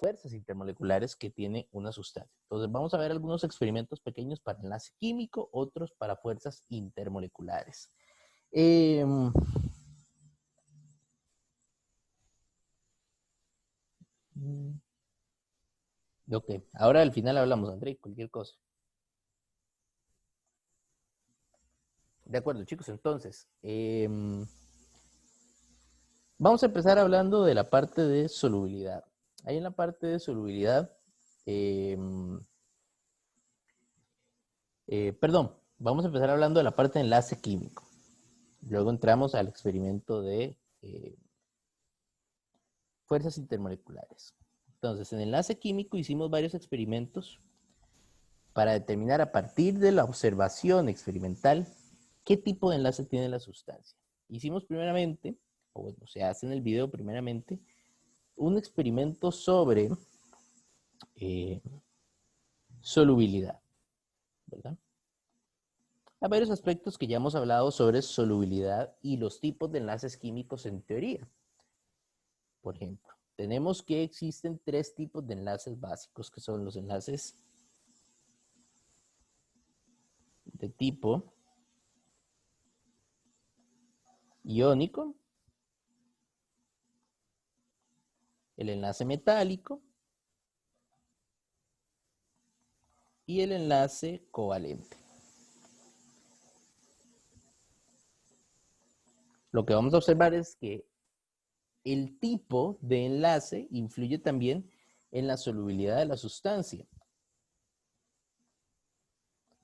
fuerzas intermoleculares que tiene una sustancia. Entonces vamos a ver algunos experimentos pequeños para enlace químico, otros para fuerzas intermoleculares. Ok, ahora al final hablamos, André, cualquier cosa. De acuerdo, chicos, entonces, vamos a empezar hablando de la parte de solubilidad. Ahí en la parte de solubilidad, perdón, vamos a empezar hablando de la parte de enlace químico. Luego entramos al experimento de fuerzas intermoleculares. Entonces, en enlace químico hicimos varios experimentos para determinar a partir de la observación experimental qué tipo de enlace tiene la sustancia. Hicimos primeramente, o bueno, se hace en el video primeramente, un experimento sobre solubilidad, ¿verdad? Hay varios aspectos que ya hemos hablado sobre solubilidad y los tipos de enlaces químicos en teoría. Por ejemplo, tenemos que existen 3 tipos de enlaces básicos, que son los enlaces de tipo iónico, el enlace metálico y el enlace covalente. Lo que vamos a observar es que el tipo de enlace influye también en la solubilidad de la sustancia.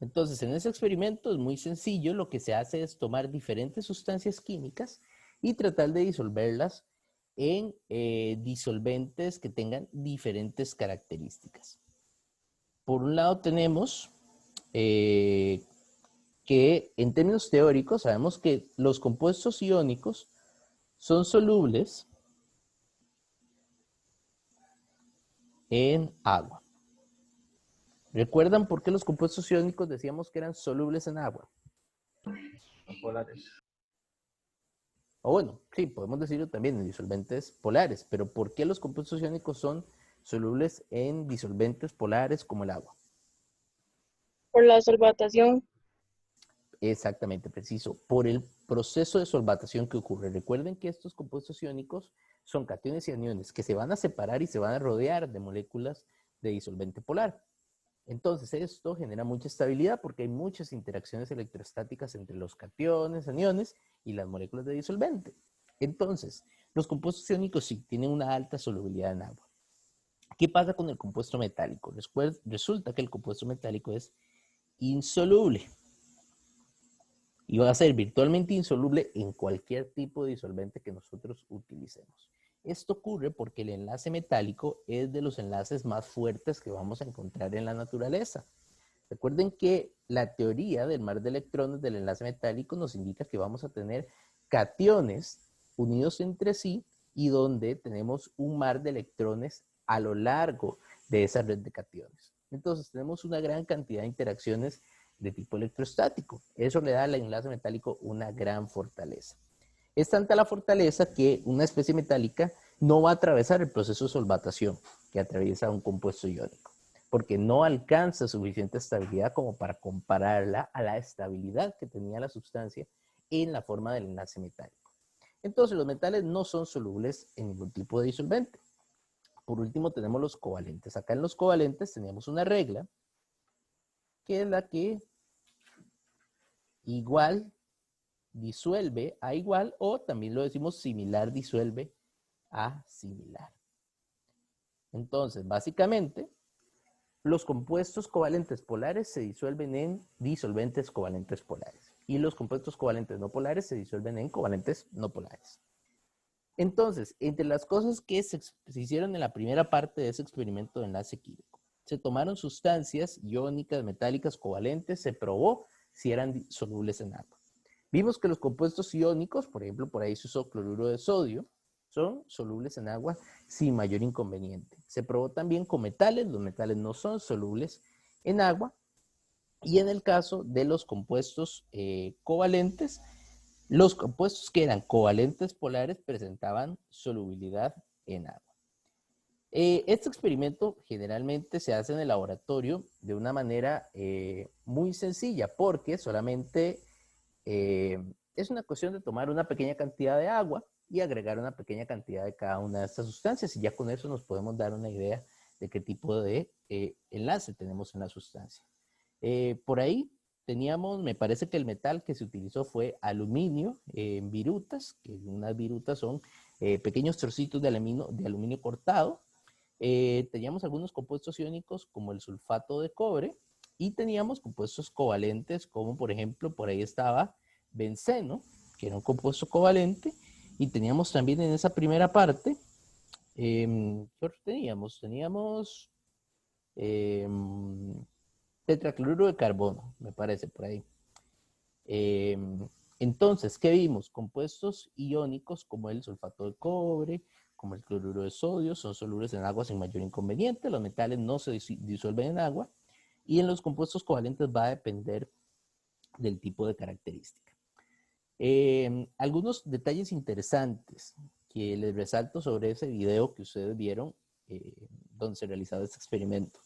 Entonces, en ese experimento es muy sencillo. Lo que se hace es tomar diferentes sustancias químicas y tratar de disolverlas en disolventes que tengan diferentes características. Por un lado tenemos que en términos teóricos sabemos que los compuestos iónicos son solubles en agua. ¿Recuerdan por qué los compuestos iónicos decíamos que eran solubles en agua? Polares. O bueno, sí, podemos decirlo también en disolventes polares, pero ¿por qué los compuestos iónicos son solubles en disolventes polares como el agua? Por la solvatación. Exactamente, preciso. Por el proceso de solvatación que ocurre. Recuerden que estos compuestos iónicos son cationes y aniones que se van a separar y se van a rodear de moléculas de disolvente polar. Entonces esto genera mucha estabilidad porque hay muchas interacciones electrostáticas entre los cationes, aniones y las moléculas de disolvente. Entonces, los compuestos iónicos sí tienen una alta solubilidad en agua. ¿Qué pasa con el compuesto metálico? Resulta que el compuesto metálico es insoluble y va a ser virtualmente insoluble en cualquier tipo de disolvente que nosotros utilicemos. Esto ocurre porque el enlace metálico es de los enlaces más fuertes que vamos a encontrar en la naturaleza. Recuerden que la teoría del mar de electrones del enlace metálico nos indica que vamos a tener cationes unidos entre sí y donde tenemos un mar de electrones a lo largo de esa red de cationes. Entonces tenemos una gran cantidad de interacciones de tipo electrostático. Eso le da al enlace metálico una gran fortaleza. Es tanta la fortaleza que una especie metálica no va a atravesar el proceso de solvatación que atraviesa un compuesto iónico, porque no alcanza suficiente estabilidad como para compararla a la estabilidad que tenía la sustancia en la forma del enlace metálico. Entonces los metales no son solubles en ningún tipo de disolvente. Por último tenemos los covalentes. Acá en los covalentes tenemos una regla que es la que igual disuelve a igual, o también lo decimos similar disuelve a similar. Entonces, básicamente, los compuestos covalentes polares se disuelven en disolventes covalentes polares y los compuestos covalentes no polares se disuelven en covalentes no polares. Entonces, entre las cosas que se hicieron en la primera parte de ese experimento de enlace químico, se tomaron sustancias iónicas, metálicas, covalentes, se probó si eran solubles en agua. Vimos que los compuestos iónicos, por ejemplo, por ahí se usó cloruro de sodio, son solubles en agua sin mayor inconveniente. Se probó también con metales, los metales no son solubles en agua, y en el caso de los compuestos covalentes, los compuestos que eran covalentes polares presentaban solubilidad en agua. Este experimento generalmente se hace en el laboratorio de una manera muy sencilla, porque solamente es una cuestión de tomar una pequeña cantidad de agua y agregar una pequeña cantidad de cada una de estas sustancias, y ya con eso nos podemos dar una idea de qué tipo de enlace tenemos en la sustancia. Por ahí teníamos, me parece que el metal que se utilizó fue aluminio en virutas, que unas virutas son pequeños trocitos de aluminio cortado. Teníamos algunos compuestos iónicos como el sulfato de cobre, y teníamos compuestos covalentes como, por ejemplo, por ahí estaba benceno, que era un compuesto covalente, y teníamos también en esa primera parte, ¿qué otro teníamos? Teníamos tetracloruro de carbono, me parece, por ahí. Entonces, ¿qué vimos? Compuestos iónicos como el sulfato de cobre, como el cloruro de sodio, son solubles en agua sin mayor inconveniente. Los metales no se disuelven en agua. Y en los compuestos covalentes va a depender del tipo de característica. Algunos detalles interesantes que les resalto sobre ese video que ustedes vieron, donde se realizaba este experimento.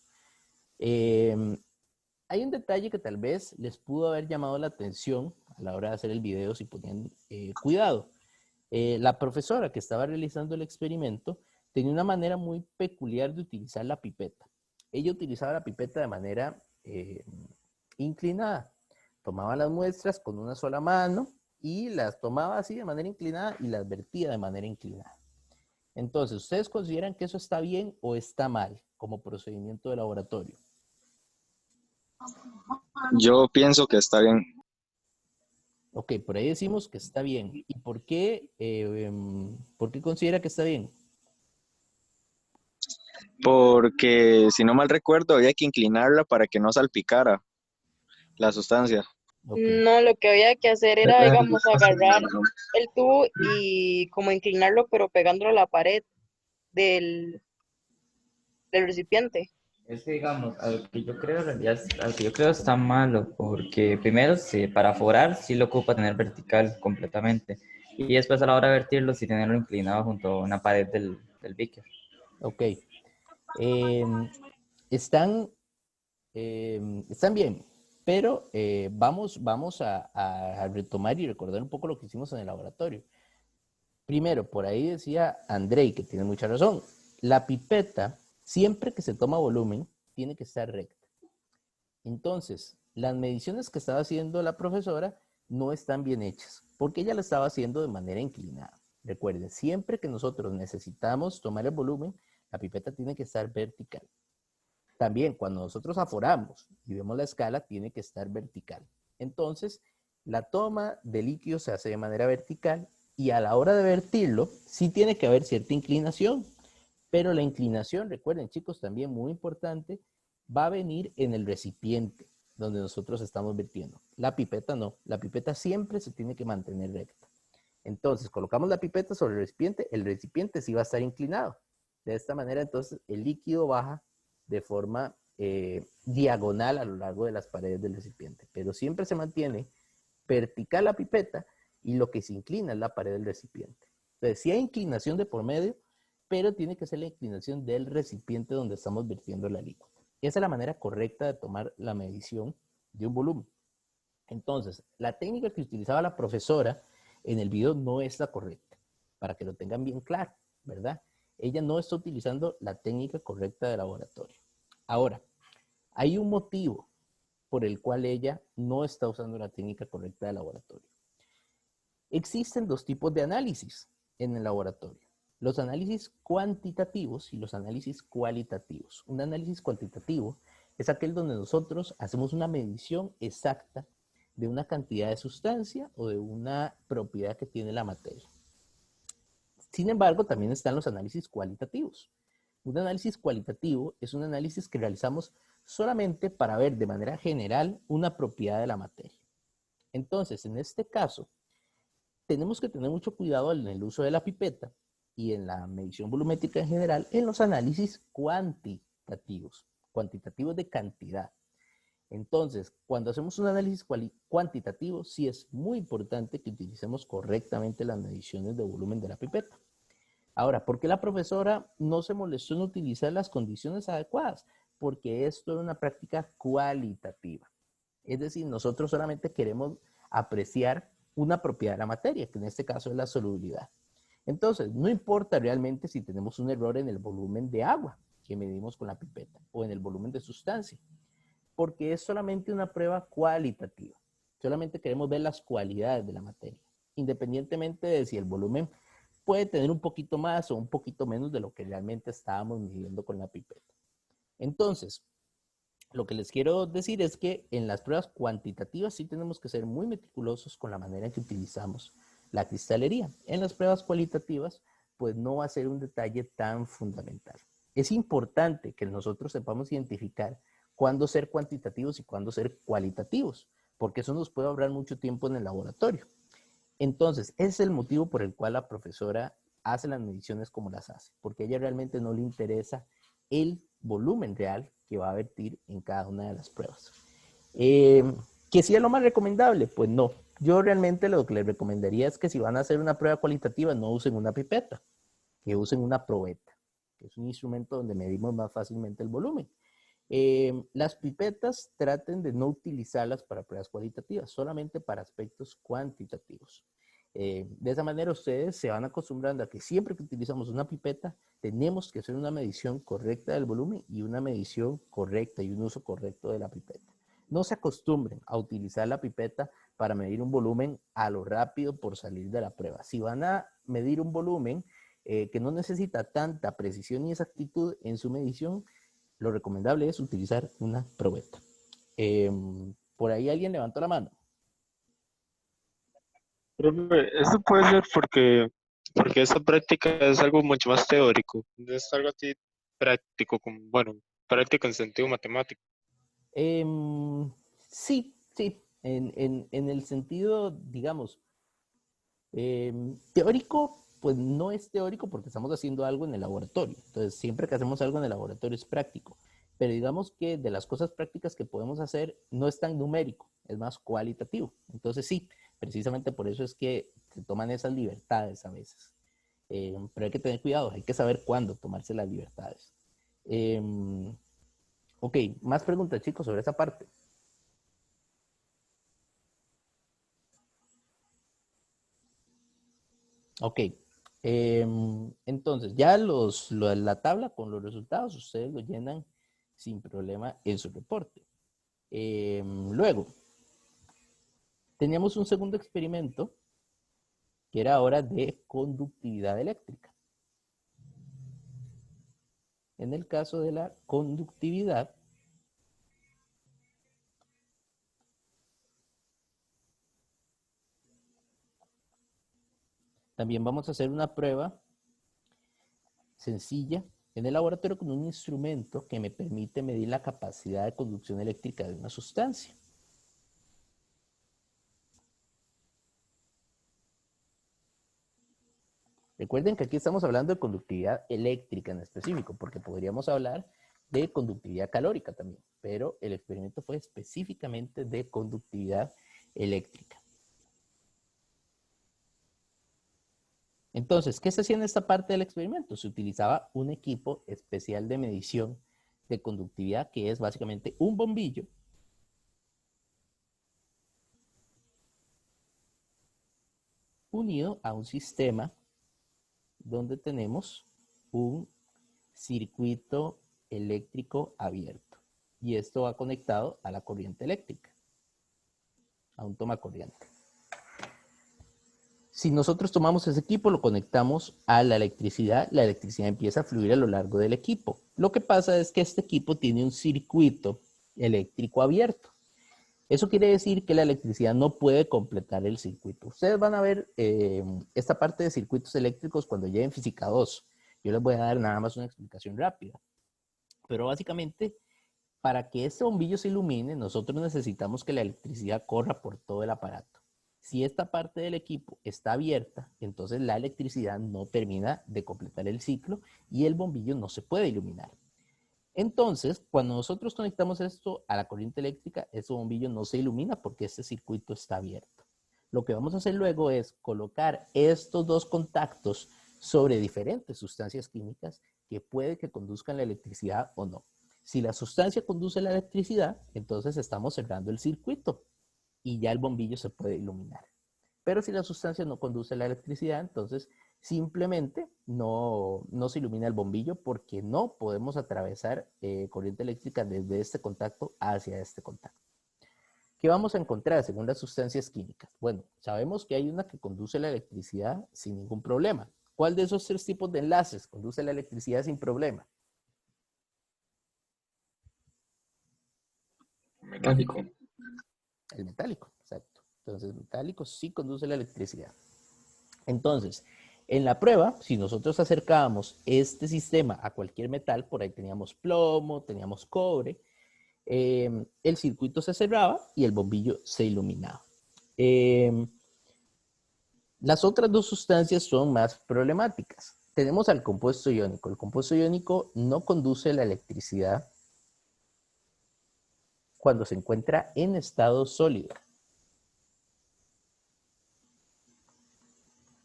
Hay un detalle que tal vez les pudo haber llamado la atención a la hora de hacer el video si ponían cuidado. La profesora que estaba realizando el experimento tenía una manera muy peculiar de utilizar la pipeta. Ella utilizaba la pipeta de manera inclinada. Tomaba las muestras con una sola mano y las tomaba así de manera inclinada y las vertía de manera inclinada. Entonces, ¿ustedes consideran que eso está bien o está mal como procedimiento de laboratorio? Yo pienso que está bien, Ok, por ahí decimos que está bien. ¿Y por qué considera que está bien? porque si no mal recuerdo, había que inclinarla para que no salpicara la sustancia. Ok, No, lo que había que hacer era, digamos, agarrar el tubo y como inclinarlo, pero pegándolo a la pared del, del recipiente. Es que, digamos, a lo que yo creo, en realidad, a lo que yo creo está malo, porque primero, para forar, sí lo ocupa tener vertical completamente, y después a la hora de vertirlo, sí tenerlo inclinado junto a una pared del beaker. ok. Están, están bien, pero vamos a retomar y recordar un poco lo que hicimos en el laboratorio. Primero, por ahí decía Andrei, que tiene mucha razón, la pipeta, siempre que se toma volumen, tiene que estar recta. Entonces, las mediciones que estaba haciendo la profesora no están bien hechas, porque ella lo estaba haciendo de manera inclinada. Recuerden, siempre que nosotros necesitamos tomar el volumen, la pipeta tiene que estar vertical. También cuando nosotros aforamos y vemos la escala, tiene que estar vertical. Entonces, la toma de líquido se hace de manera vertical, y a la hora de vertirlo, sí tiene que haber cierta inclinación, pero la inclinación, recuerden chicos, también muy importante, va a venir en el recipiente donde nosotros estamos vertiendo. La pipeta no, la pipeta siempre se tiene que mantener recta. Entonces, colocamos la pipeta sobre el recipiente sí va a estar inclinado. De esta manera, entonces, el líquido baja de forma diagonal a lo largo de las paredes del recipiente, pero siempre se mantiene vertical la pipeta y lo que se inclina es la pared del recipiente. Entonces, sí hay inclinación de por medio, pero tiene que ser la inclinación del recipiente donde estamos vertiendo la líquida. Esa es la manera correcta de tomar la medición de un volumen. Entonces, la técnica que utilizaba la profesora en el video no es la correcta, para que lo tengan bien claro, ¿verdad? Ella no está utilizando la técnica correcta de laboratorio. Ahora, hay un motivo por el cual ella no está usando la técnica correcta de laboratorio. Existen dos tipos de análisis en el laboratorio: los análisis cuantitativos y los análisis cualitativos. Un análisis cuantitativo es aquel donde nosotros hacemos una medición exacta de una cantidad de sustancia o de una propiedad que tiene la materia. Sin embargo, también están los análisis cualitativos. Un análisis cualitativo es un análisis que realizamos solamente para ver de manera general una propiedad de la materia. Entonces, en este caso, tenemos que tener mucho cuidado en el uso de la pipeta y en la medición volumétrica en general en los análisis cuantitativos de cantidad. Entonces, cuando hacemos un análisis cuantitativo, sí es muy importante que utilicemos correctamente las mediciones de volumen de la pipeta. Ahora, ¿por qué la profesora no se molestó en utilizar las condiciones adecuadas? Porque esto es una práctica cualitativa. Es decir, nosotros solamente queremos apreciar una propiedad de la materia, que en este caso es la solubilidad. Entonces, no importa realmente si tenemos un error en el volumen de agua que medimos con la pipeta o en el volumen de sustancia, porque es solamente una prueba cualitativa. Solamente queremos ver las cualidades de la materia, independientemente de si el volumen puede tener un poquito más o un poquito menos de lo que realmente estábamos midiendo con la pipeta. Entonces, lo que les quiero decir es que en las pruebas cuantitativas sí tenemos que ser muy meticulosos con la manera en que utilizamos la cristalería. En las pruebas cualitativas, pues no va a ser un detalle tan fundamental. Es importante que nosotros sepamos identificar cuándo ser cuantitativos y cuándo ser cualitativos, porque eso nos puede ahorrar mucho tiempo en el laboratorio. Entonces, ese es el motivo por el cual la profesora hace las mediciones como las hace, porque a ella realmente no le interesa el volumen real que va a vertir en cada una de las pruebas. ¿Que sí es lo más recomendable? Pues no. Yo realmente lo que les recomendaría es que si van a hacer una prueba cualitativa, no usen una pipeta, que usen una probeta, que es un instrumento donde medimos más fácilmente el volumen. Las pipetas traten de no utilizarlas para pruebas cualitativas, solamente para aspectos cuantitativos. De esa manera ustedes se van acostumbrando a que siempre que utilizamos una pipeta, tenemos que hacer una medición correcta del volumen y una medición correcta y un uso correcto de la pipeta. No se acostumbren a utilizar la pipeta para medir un volumen a lo rápido por salir de la prueba. Si van a medir un volumen que no necesita tanta precisión y exactitud en su medición, lo recomendable es utilizar una probeta. Por ahí alguien levantó la mano. Profe, esto puede ser porque esta práctica es algo mucho más teórico, no es algo así práctico, como, bueno, práctico en sentido matemático. Sí, sí, en el sentido, digamos, teórico, pues no es teórico porque estamos haciendo algo en el laboratorio. Entonces, siempre que hacemos algo en el laboratorio es práctico. Pero digamos que de las cosas prácticas que podemos hacer no es tan numérico, es más cualitativo. Entonces, sí, precisamente por eso es que se toman esas libertades a veces. Pero hay que tener cuidado, hay que saber cuándo tomarse las libertades. Ok, más preguntas, chicos, sobre esa parte. Ok. Entonces, ya la tabla con los resultados, ustedes lo llenan sin problema en su reporte. Luego, teníamos un segundo experimento que era ahora de conductividad eléctrica. En el caso de la conductividad, también vamos a hacer una prueba sencilla en el laboratorio con un instrumento que me permite medir la capacidad de conducción eléctrica de una sustancia. Recuerden que aquí estamos hablando de conductividad eléctrica en específico, porque podríamos hablar de conductividad calórica también, pero el experimento fue específicamente de conductividad eléctrica. Entonces, ¿qué se hacía en esta parte del experimento? Se utilizaba un equipo especial de medición de conductividad, que es básicamente un bombillo unido a un sistema donde tenemos un circuito eléctrico abierto. Y esto va conectado a la corriente eléctrica, a un tomacorriente. Si nosotros tomamos ese equipo, lo conectamos a la electricidad empieza a fluir a lo largo del equipo. Lo que pasa es que este equipo tiene un circuito eléctrico abierto. Eso quiere decir que la electricidad no puede completar el circuito. Ustedes van a ver esta parte de circuitos eléctricos cuando lleguen física 2. Yo les voy a dar nada más una explicación rápida. Pero básicamente, para que este bombillo se ilumine, nosotros necesitamos que la electricidad corra por todo el aparato. Si esta parte del equipo está abierta, entonces la electricidad no termina de completar el ciclo y el bombillo no se puede iluminar. Entonces, cuando nosotros conectamos esto a la corriente eléctrica, ese bombillo no se ilumina porque este circuito está abierto. Lo que vamos a hacer luego es colocar estos dos contactos sobre diferentes sustancias químicas que puede que conduzcan la electricidad o no. Si la sustancia conduce la electricidad, entonces estamos cerrando el circuito y ya el bombillo se puede iluminar. Pero si la sustancia no conduce la electricidad, entonces simplemente no se ilumina el bombillo porque no podemos atravesar corriente eléctrica desde este contacto hacia este contacto. ¿Qué vamos a encontrar según las sustancias químicas? Bueno, sabemos que hay una que conduce la electricidad sin ningún problema. ¿Cuál de esos 3 tipos de enlaces conduce la electricidad sin problema? Metálico. El metálico, exacto. Entonces, el metálico sí conduce la electricidad. Entonces, en la prueba, si nosotros acercábamos este sistema a cualquier metal, por ahí teníamos plomo, teníamos cobre, el circuito se cerraba y el bombillo se iluminaba. Las otras 2 sustancias son más problemáticas. Tenemos al compuesto iónico. El compuesto iónico no conduce la electricidad cuando se encuentra en estado sólido.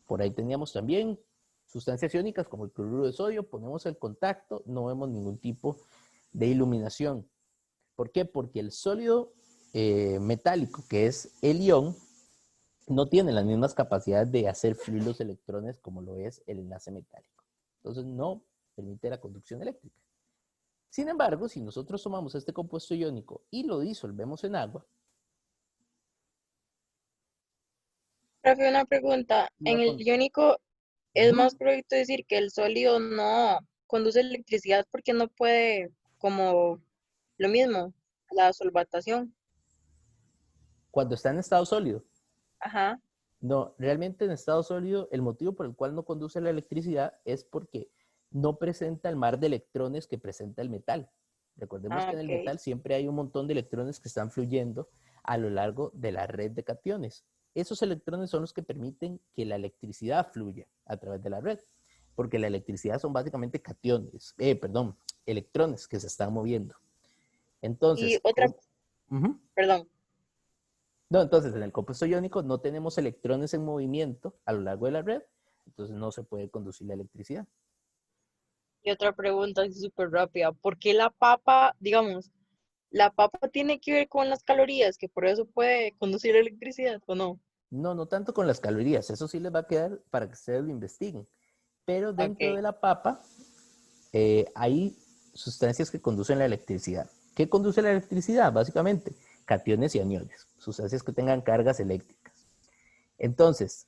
Por ahí teníamos también sustancias iónicas como el cloruro de sodio. Ponemos el contacto, no vemos ningún tipo de iluminación. ¿Por qué? Porque el sólido metálico, que es el ión, no tiene las mismas capacidades de hacer fluir los electrones como lo es el enlace metálico. Entonces no permite la conducción eléctrica. Sin embargo, si nosotros tomamos este compuesto iónico y lo disolvemos en agua. Profe, una pregunta. En el iónico es más correcto decir que el sólido no conduce electricidad porque no puede, como lo mismo, la solvatación. Cuando está en estado sólido. Ajá. No, realmente en estado sólido, el motivo por el cual no conduce la electricidad es porque no presenta el mar de electrones que presenta el metal. Recordemos que en el metal siempre hay un montón de electrones que están fluyendo a lo largo de la red de cationes. Esos electrones son los que permiten que la electricidad fluya a través de la red, porque la electricidad son básicamente electrones que se están moviendo. Entonces, Y otra, perdón. No, entonces en el compuesto iónico no tenemos electrones en movimiento a lo largo de la red, entonces no se puede conducir la electricidad. Y otra pregunta súper rápida. ¿Por qué la papa, digamos, la papa tiene que ver con las calorías, que por eso puede conducir electricidad o no? No, no tanto con las calorías, eso sí les va a quedar para que ustedes lo investiguen. Pero dentro de la papa hay sustancias que conducen la electricidad. ¿Qué conduce la electricidad? Básicamente, cationes y aniones, sustancias que tengan cargas eléctricas. Entonces,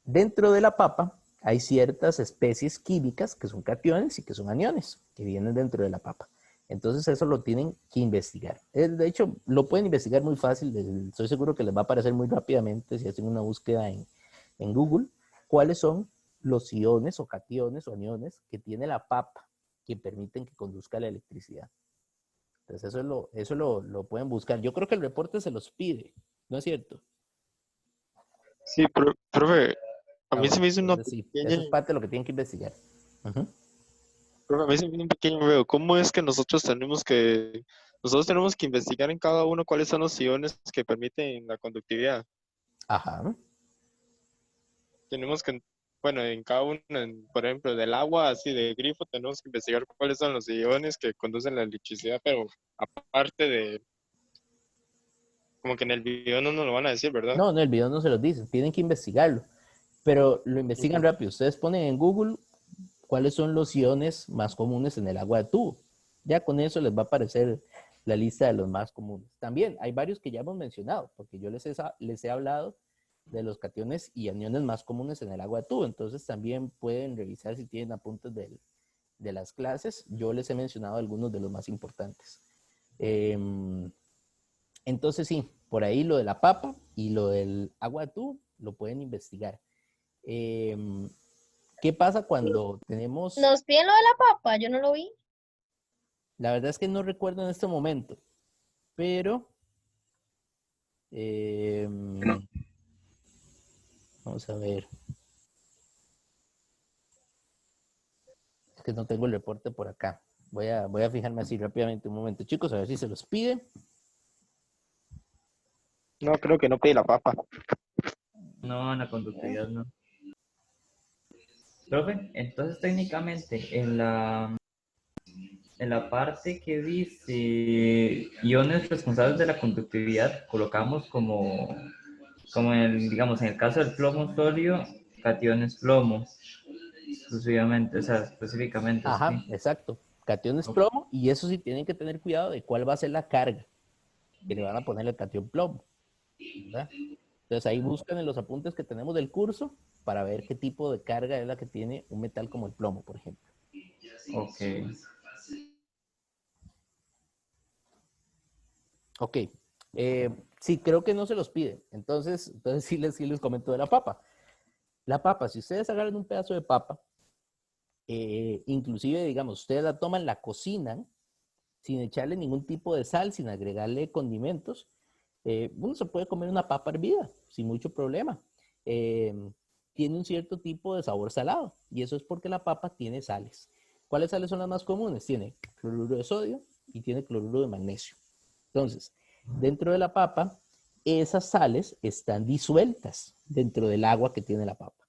dentro de la papa hay ciertas especies químicas que son cationes y que son aniones, que vienen dentro de la papa. Entonces eso lo tienen que investigar. De hecho, lo pueden investigar muy fácil. Estoy seguro que les va a aparecer muy rápidamente si hacen una búsqueda en Google, cuáles son los iones o cationes o aniones que tiene la papa que permiten que conduzca la electricidad. Entonces eso lo pueden buscar. Yo creo que el reporte se los pide, ¿no es cierto? Sí, profe, a mí se me hizo una sí, pequeña... eso es parte de lo que tienen que investigar. Profe, a mí se me hizo un pequeño veo. ¿Cómo es que nosotros tenemos que investigar en cada uno cuáles son los iones que permiten la conductividad? Ajá. Tenemos que, bueno, en cada uno, por ejemplo, del agua, así de grifo, tenemos que investigar cuáles son los iones que conducen la electricidad, pero aparte de, como que en el video no nos lo van a decir, ¿verdad? No, el video no se los dice, tienen que investigarlo, pero lo investigan rápido. Ustedes ponen en Google cuáles son los iones más comunes en el agua de tubo. Ya con eso les va a aparecer la lista de los más comunes. También hay varios que ya hemos mencionado, porque yo les he hablado de los cationes y aniones más comunes en el agua de tubo. Entonces también pueden revisar si tienen apuntes de las clases. Yo les he mencionado algunos de los más importantes. Entonces sí, por ahí lo de la papa y lo del agua de tubo lo pueden investigar. ¿Qué pasa cuando tenemos...? ¿Nos piden lo de la papa? Yo no lo vi. La verdad es que no recuerdo en este momento, pero... vamos a ver. Es que no tengo el reporte por acá. Voy a fijarme así rápidamente un momento. Chicos, a ver si se los pide. No, creo que no pide la papa. No, la conductividad no. Profe, entonces técnicamente en la parte que dice iones responsables de la conductividad, colocamos como digamos, en el caso del plomo sodio, cationes plomo, exclusivamente, o sea, específicamente, Ajá, sí. exacto. Cationes plomo, y eso sí tienen que tener cuidado de cuál va a ser la carga que le van a poner al catión plomo, ¿verdad? Entonces ahí buscan en los apuntes que tenemos del curso para ver qué tipo de carga es la que tiene un metal como el plomo, por ejemplo. Ok. Ok. Sí, creo que no se los pide. Entonces sí les comento de la papa. La papa, si ustedes agarran un pedazo de papa, inclusive, digamos, ustedes la toman, la cocinan, sin echarle ningún tipo de sal, sin agregarle condimentos, uno se puede comer una papa hervida sin mucho problema. Eh, Tiene un cierto tipo de sabor salado y eso es porque la papa tiene sales. ¿Cuáles sales son las más comunes? Tiene cloruro de sodio y tiene cloruro de magnesio. Entonces, dentro de la papa, esas sales están disueltas dentro del agua que tiene la papa.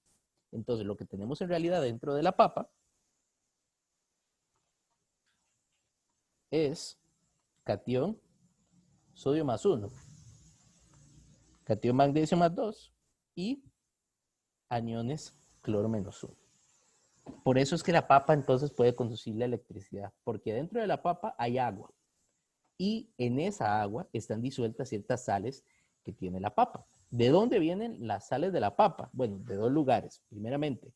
Entonces, lo que tenemos en realidad dentro de la papa es catión sodio más 1, catión magnesio más 2 y aniones cloro menos 1. Por eso es que la papa entonces puede conducir la electricidad, porque dentro de la papa hay agua y en esa agua están disueltas ciertas sales que tiene la papa. ¿De dónde vienen las sales de la papa? Bueno, de dos lugares. Primeramente,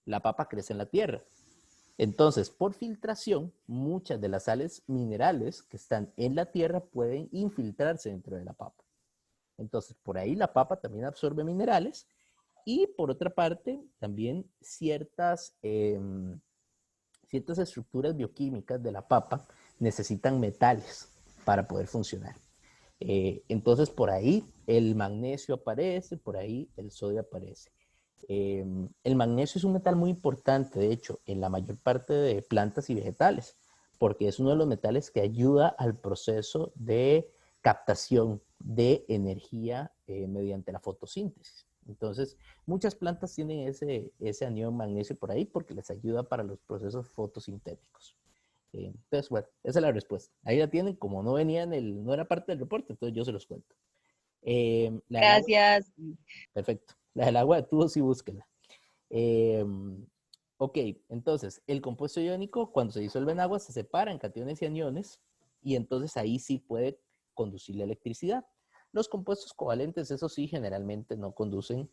la papa crece en la tierra. Entonces, por filtración, muchas de las sales minerales que están en la tierra pueden infiltrarse dentro de la papa. Entonces, por ahí la papa también absorbe minerales y por otra parte, también ciertas estructuras bioquímicas de la papa necesitan metales para poder funcionar. Entonces, por ahí el magnesio aparece, por ahí el sodio aparece. El magnesio es un metal muy importante, de hecho, en la mayor parte de plantas y vegetales, porque es uno de los metales que ayuda al proceso de captación de energía mediante la fotosíntesis. Entonces, muchas plantas tienen ese anión magnesio por ahí porque les ayuda para los procesos fotosintéticos. Entonces, bueno, esa es la respuesta. Ahí la tienen, como no era parte del reporte, entonces yo se los cuento. La del agua, Gracias. perfecto. La del agua de tubo sí búsquenla. Eh, ok, entonces, el compuesto iónico, cuando se disuelve en agua, se separa en cationes y aniones, y entonces ahí sí puede conducir la electricidad. Los compuestos covalentes, eso sí, generalmente no conducen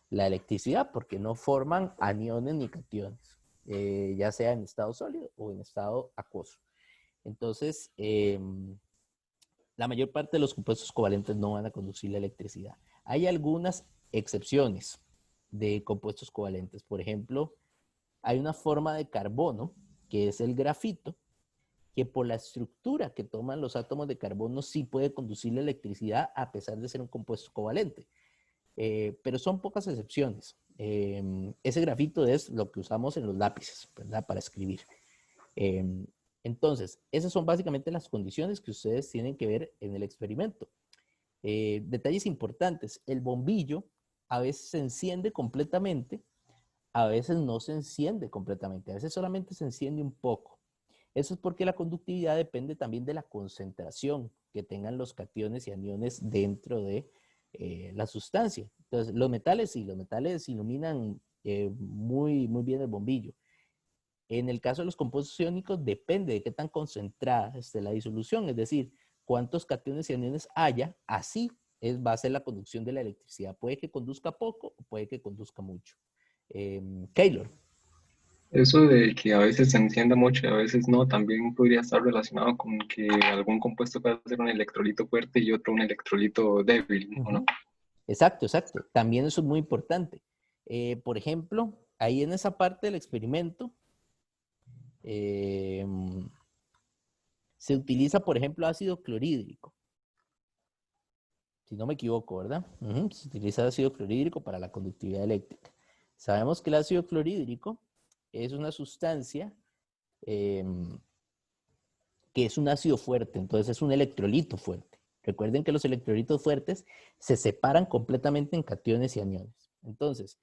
la electricidad porque no forman aniones ni cationes, ya sea en estado sólido o en estado acuoso. Entonces, la mayor parte de los compuestos covalentes no van a conducir la electricidad. Hay algunas excepciones de compuestos covalentes. Por ejemplo, hay una forma de carbono, que es el grafito, que por la estructura que toman los átomos de carbono sí puede conducir la electricidad a pesar de ser un compuesto covalente. Pero son pocas excepciones. Ese grafito es lo que usamos en los lápices, ¿verdad? Para escribir. Entonces, esas son básicamente las condiciones que ustedes tienen que ver en el experimento. Detalles importantes. El bombillo a veces se enciende completamente, a veces no se enciende completamente, a veces solamente se enciende un poco. Eso es porque la conductividad depende también de la concentración que tengan los cationes y aniones dentro de la sustancia. Entonces, los metales iluminan muy bien el bombillo. En el caso de los compuestos iónicos, depende de qué tan concentrada esté la disolución, es decir, cuántos cationes y aniones haya, así va a ser la conducción de la electricidad. Puede que conduzca poco o puede que conduzca mucho. Keylor. Eso de que a veces se encienda mucho y a veces no, también podría estar relacionado con que algún compuesto puede ser un electrolito fuerte y otro un electrolito débil, ¿o no? Exacto, exacto. También eso es muy importante. Por ejemplo, ahí en esa parte del experimento, eh, se utiliza, por ejemplo, ácido clorhídrico. Si no me equivoco, ¿verdad? Se utiliza ácido clorhídrico para la conductividad eléctrica. Sabemos que el ácido clorhídrico es una sustancia que es un ácido fuerte, entonces es un electrolito fuerte. Recuerden que los electrolitos fuertes se separan completamente en cationes y aniones. Entonces,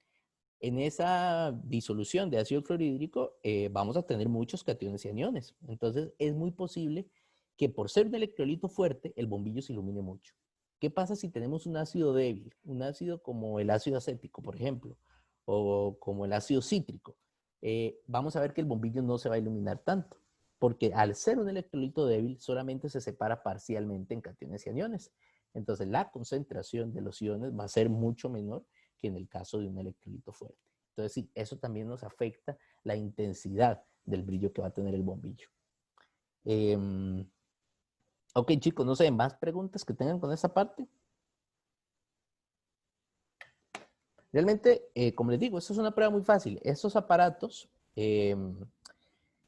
En esa disolución de ácido clorhídrico vamos a tener muchos cationes y aniones. Entonces es muy posible que por ser un electrolito fuerte, el bombillo se ilumine mucho. ¿Qué pasa si tenemos un ácido débil? Un ácido como el ácido acético, por ejemplo, o como el ácido cítrico. Vamos a ver que el bombillo no se va a iluminar tanto, porque al ser un electrolito débil, solamente se separa parcialmente en cationes y aniones. Entonces la concentración de los iones va a ser mucho menor que en el caso de un electrolito fuerte. Entonces sí, eso también nos afecta la intensidad del brillo que va a tener el bombillo. Ok, chicos, no sé, ¿más preguntas que tengan con esta parte? Realmente, como les digo, esto es una prueba muy fácil. Estos aparatos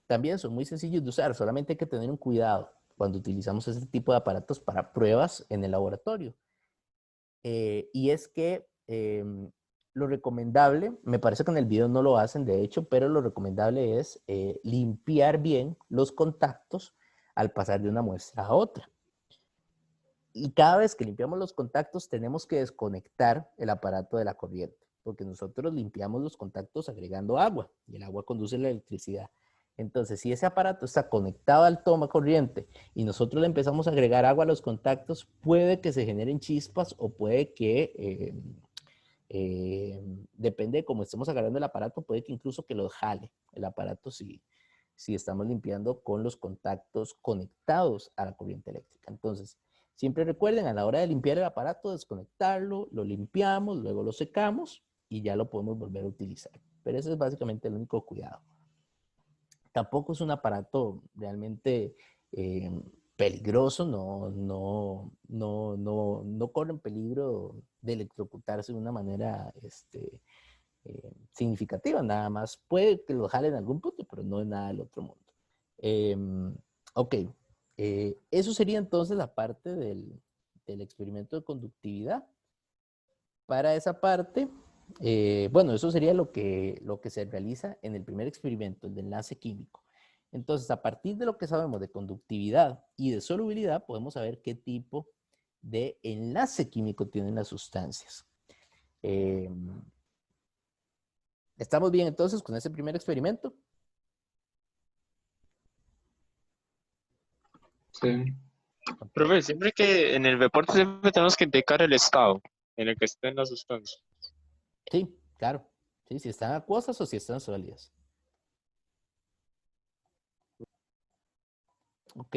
también son muy sencillos de usar, solamente hay que tener un cuidado cuando utilizamos este tipo de aparatos para pruebas en el laboratorio. Y es que lo recomendable, me parece que en el video no lo hacen de hecho, pero lo recomendable es limpiar bien los contactos al pasar de una muestra a otra. Y cada vez que limpiamos los contactos tenemos que desconectar el aparato de la corriente, porque nosotros limpiamos los contactos agregando agua y el agua conduce la electricidad. Entonces, si ese aparato está conectado al toma corriente y nosotros le empezamos a agregar agua a los contactos, puede que se generen chispas o puede que, depende de cómo estemos agarrando el aparato, puede que incluso que los jale el aparato si estamos limpiando con los contactos conectados a la corriente eléctrica. Entonces, siempre recuerden a la hora de limpiar el aparato, desconectarlo, lo limpiamos, luego lo secamos y ya lo podemos volver a utilizar. Pero ese es básicamente el único cuidado. Tampoco es un aparato realmente peligroso, no corren peligro de electrocutarse de una manera significativa, nada más puede que lo jale en algún punto, pero no es nada del otro mundo. Ok, eso sería entonces la parte del experimento de conductividad. Para esa parte, bueno, eso sería lo que se realiza en el primer experimento, el de enlace químico. Entonces, a partir de lo que sabemos de conductividad y de solubilidad, podemos saber qué tipo de enlace químico tienen las sustancias. ¿Estamos bien entonces con ese primer experimento? Sí. Profe, siempre que en el reporte siempre tenemos que indicar el estado en el que estén las sustancias. Sí, claro. Sí, si están acuosas o si están sólidas. Ok.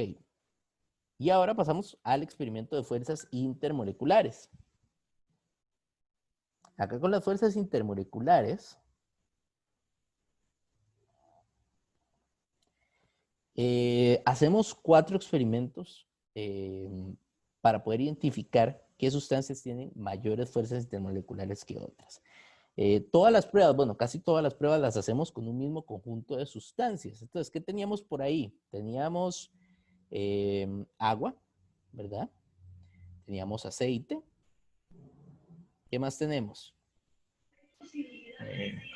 Y ahora pasamos al experimento de fuerzas intermoleculares. Acá con las fuerzas intermoleculares, hacemos 4 experimentos para poder identificar qué sustancias tienen mayores fuerzas intermoleculares que otras. Todas las pruebas, bueno, casi todas las pruebas las hacemos con un mismo conjunto de sustancias. Entonces, ¿qué teníamos por ahí? Teníamos agua, ¿verdad? Teníamos aceite. ¿Qué más tenemos?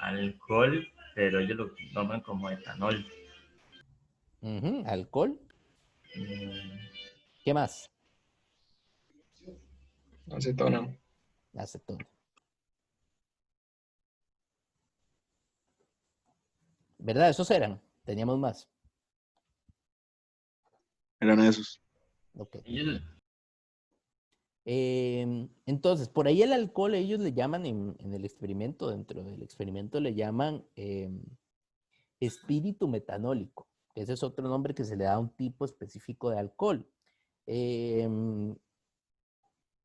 Alcohol, pero ellos lo nombran como etanol. Alcohol. Mm, ¿Qué más? Acetona. Acetona. ¿Verdad? Esos eran. Teníamos más. Eran esos. Ok. ellos- Entonces, por ahí el alcohol, ellos le llaman en el experimento, dentro del experimento le llaman espíritu metanólico. Ese es otro nombre que se le da a un tipo específico de alcohol.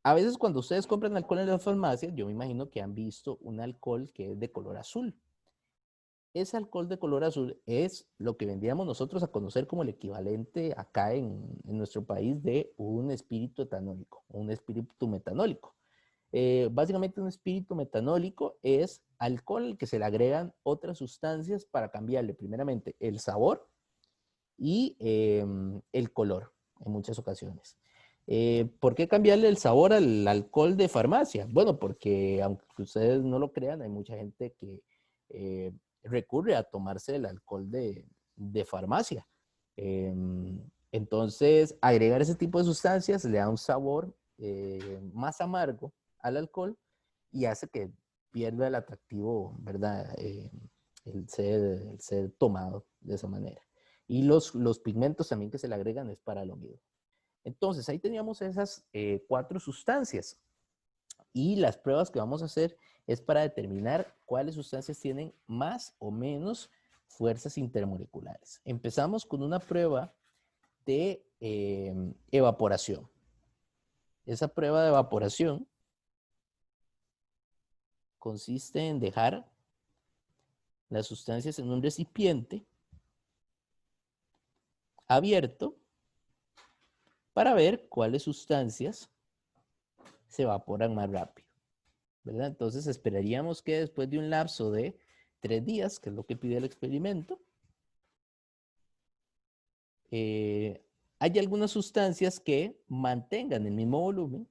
A veces cuando ustedes compran alcohol en las farmacias, yo me imagino que han visto un alcohol que es de color azul. Ese alcohol de color azul es lo que vendríamos nosotros a conocer como el equivalente acá en nuestro país de un espíritu etanólico, un espíritu metanólico. Básicamente un espíritu metanólico es alcohol al que se le agregan otras sustancias para cambiarle primeramente el sabor y el color en muchas ocasiones. ¿Por qué cambiarle el sabor al alcohol de farmacia? Bueno, porque aunque ustedes no lo crean, hay mucha gente que recurre a tomarse el alcohol de farmacia. Entonces, agregar ese tipo de sustancias le da un sabor más amargo al alcohol y hace que pierda el atractivo, ¿verdad? El ser tomado de esa manera. Y los pigmentos también que se le agregan es para lo mismo. Entonces, ahí teníamos esas 4 sustancias. Y las pruebas que vamos a hacer es para determinar cuáles sustancias tienen más o menos fuerzas intermoleculares. Empezamos con una prueba de evaporación. Esa prueba de evaporación consiste en dejar las sustancias en un recipiente abierto para ver cuáles sustancias se evaporan más rápido, ¿verdad? Entonces esperaríamos que después de un lapso de 3 días, que es lo que pide el experimento, haya algunas sustancias que mantengan el mismo volumen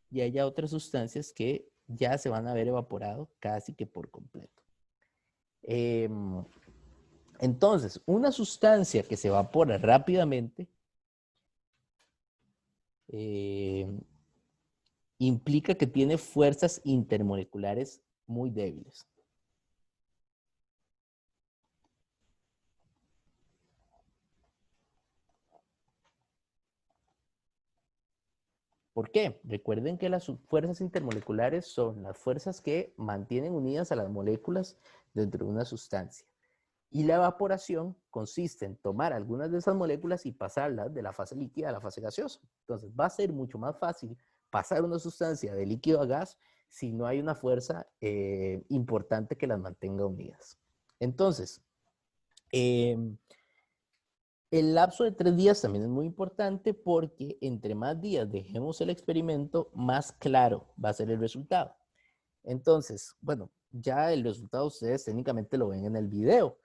y haya otras sustancias que ya se van a haber evaporado casi que por completo. Entonces, una sustancia que se evapora rápidamente implica que tiene fuerzas intermoleculares muy débiles. ¿Por qué? Recuerden que las fuerzas intermoleculares son las fuerzas que mantienen unidas a las moléculas dentro de una sustancia. Y la evaporación consiste en tomar algunas de esas moléculas y pasarlas de la fase líquida a la fase gaseosa. Entonces va a ser mucho más fácil pasar una sustancia de líquido a gas si no hay una fuerza importante que las mantenga unidas. Entonces, el lapso de 3 días también es muy importante porque entre más días dejemos el experimento, más claro va a ser el resultado. Entonces, bueno, ya el resultado ustedes técnicamente lo ven en el video.